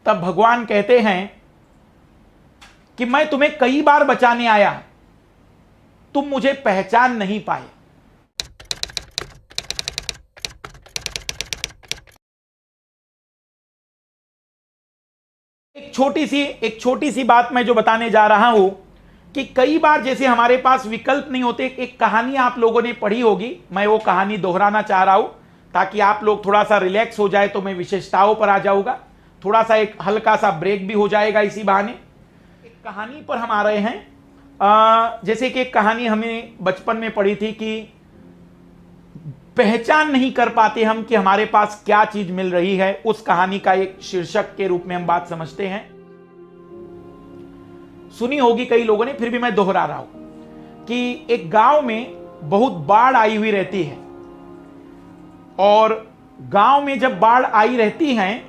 तब भगवान कहते हैं कि मैं तुम्हें कई बार बचाने आया, तुम मुझे पहचान नहीं पाए। एक छोटी सी बात मैं जो बताने जा रहा हूं कि कई बार जैसे हमारे पास विकल्प नहीं होते। एक कहानी आप लोगों ने पढ़ी होगी, मैं वो कहानी दोहराना चाह रहा हूं ताकि आप लोग थोड़ा सा रिलैक्स हो जाए, तो मैं विशेषताओं पर आ जाऊंगा। थोड़ा सा एक हल्का सा ब्रेक भी हो जाएगा इसी बहाने। एक कहानी पर हम आ रहे हैं। जैसे कि एक कहानी हमें बचपन में पढ़ी थी कि पहचान नहीं कर पाते हम कि हमारे पास क्या चीज मिल रही है। उस कहानी का एक शीर्षक के रूप में हम बात समझते हैं। सुनी होगी कई लोगों ने, फिर भी मैं दोहरा रहा हूं कि एक गांव में बहुत बाढ़ आई हुई रहती है, और गांव में जब बाढ़ आई रहती है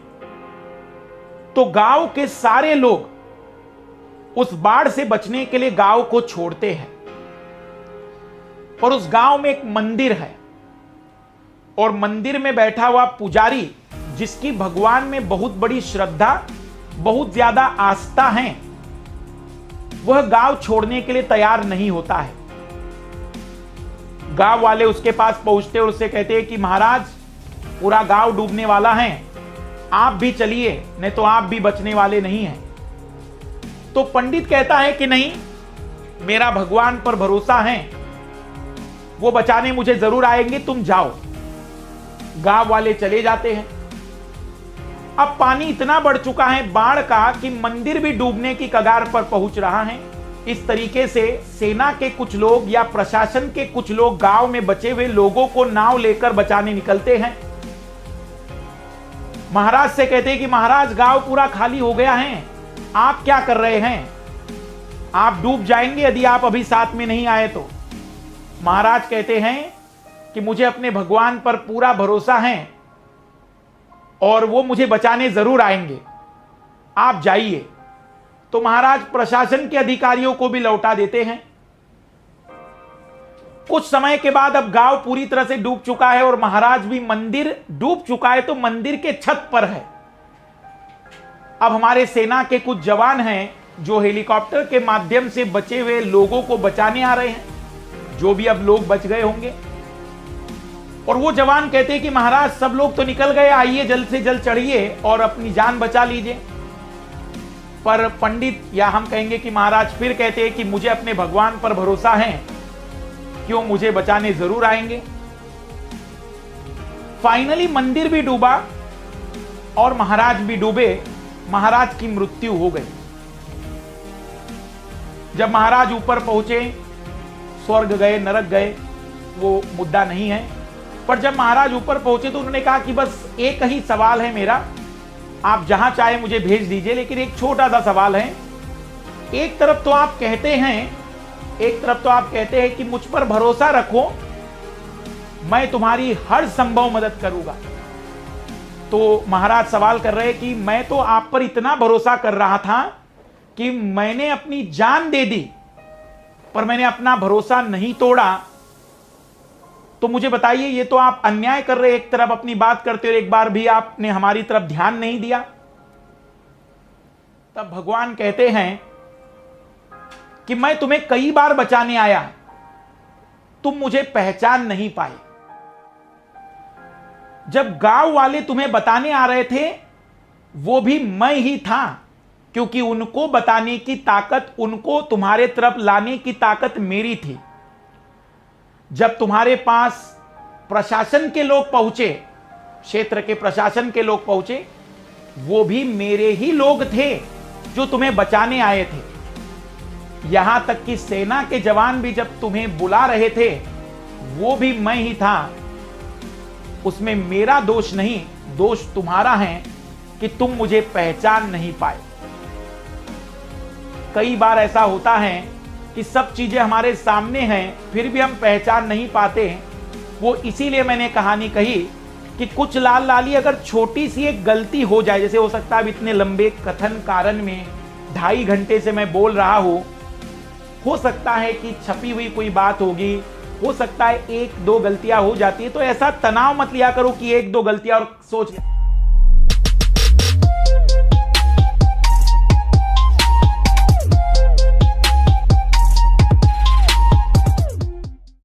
तो गांव के सारे लोग उस बाढ़ से बचने के लिए गांव को छोड़ते हैं। और उस गांव में एक मंदिर है, और मंदिर में बैठा हुआ पुजारी, जिसकी भगवान में बहुत बड़ी श्रद्धा, बहुत ज्यादा आस्था है, वह गांव छोड़ने के लिए तैयार नहीं होता है। गांव वाले उसके पास पहुंचते और उससे कहते हैं कि महाराज, पूरा गांव डूबने वाला है, आप भी चलिए, नहीं तो आप भी बचने वाले नहीं हैं। तो पंडित कहता है कि नहीं, मेरा भगवान पर भरोसा है, वो बचाने मुझे जरूर आएंगे, तुम जाओ। गांव वाले चले जाते हैं। अब पानी इतना बढ़ चुका है बाढ़ का कि मंदिर भी डूबने की कगार पर पहुंच रहा है। इस तरीके से सेना के कुछ लोग या प्रशासन के कुछ लोग गांव में बचे हुए लोगों को नाव लेकर बचाने निकलते हैं। महाराज से कहते हैं कि महाराज, गांव पूरा खाली हो गया है, आप क्या कर रहे हैं? आप डूब जाएंगे यदि आप अभी साथ में नहीं आए तो। महाराज कहते हैं कि मुझे अपने भगवान पर पूरा भरोसा है और वो मुझे बचाने जरूर आएंगे, आप जाइए। तो महाराज प्रशासन के अधिकारियों को भी लौटा देते हैं। कुछ समय के बाद अब गांव पूरी तरह से डूब चुका है और महाराज भी, मंदिर डूब चुका है तो मंदिर के छत पर है। अब हमारे सेना के कुछ जवान हैं जो हेलीकॉप्टर के माध्यम से बचे हुए लोगों को बचाने आ रहे हैं, जो भी अब लोग बच गए होंगे। और वो जवान कहते हैं कि महाराज, सब लोग तो निकल गए, आइए जल्द से जल्द चढ़िए और अपनी जान बचा लीजिए। पर पंडित, या हम कहेंगे कि महाराज, फिर कहते हैं कि मुझे अपने भगवान पर भरोसा है कि वो मुझे बचाने जरूर आएंगे। फाइनली मंदिर भी डूबा और महाराज भी डूबे। महाराज की मृत्यु हो गई। जब महाराज ऊपर पहुंचे, स्वर्ग गए, नरक गए, वो मुद्दा नहीं है। पर जब महाराज ऊपर पहुंचे तो उन्होंने कहा कि बस एक ही सवाल है मेरा, आप जहां चाहे मुझे भेज दीजिए, लेकिन एक छोटा सा सवाल है। एक तरफ तो आप कहते हैं कि मुझ पर भरोसा रखो, मैं तुम्हारी हर संभव मदद करूंगा। तो महाराज सवाल कर रहे हैं कि मैं तो आप पर इतना भरोसा कर रहा था कि मैंने अपनी जान दे दी, पर मैंने अपना भरोसा नहीं तोड़ा। तो मुझे बताइए, ये तो आप अन्याय कर रहे, एक तरफ अपनी बात करते हो, एक बार भी आपने हमारी तरफ ध्यान नहीं दिया। तब भगवान कहते हैं कि मैं तुम्हें कई बार बचाने आया, तुम मुझे पहचान नहीं पाए। जब गांव वाले तुम्हें बताने आ रहे थे, वो भी मैं ही था, क्योंकि उनको बताने की ताकत, उनको तुम्हारे तरफ लाने की ताकत मेरी थी। जब तुम्हारे पास प्रशासन के लोग पहुंचे, क्षेत्र के प्रशासन के लोग पहुंचे, वो भी मेरे ही लोग थे जो तुम्हें बचाने आए थे। यहां तक कि सेना के जवान भी जब तुम्हें बुला रहे थे, वो भी मैं ही था। उसमें मेरा दोष नहीं, दोष तुम्हारा है कि तुम मुझे पहचान नहीं पाए। कई बार ऐसा होता है कि सब चीजें हमारे सामने हैं, फिर भी हम पहचान नहीं पाते। वो इसीलिए मैंने कहानी कही कि कुछ लाल लाली अगर छोटी सी एक गलती हो जाए, जैसे हो सकता है अब इतने लंबे कथन कारण में 2.5 घंटे से मैं बोल रहा हूं, हो सकता है कि छपी हुई कोई बात होगी, हो सकता है 1-2 गलतियां हो जाती है। तो ऐसा तनाव मत लिया करो कि 1-2 गलतियां और सोच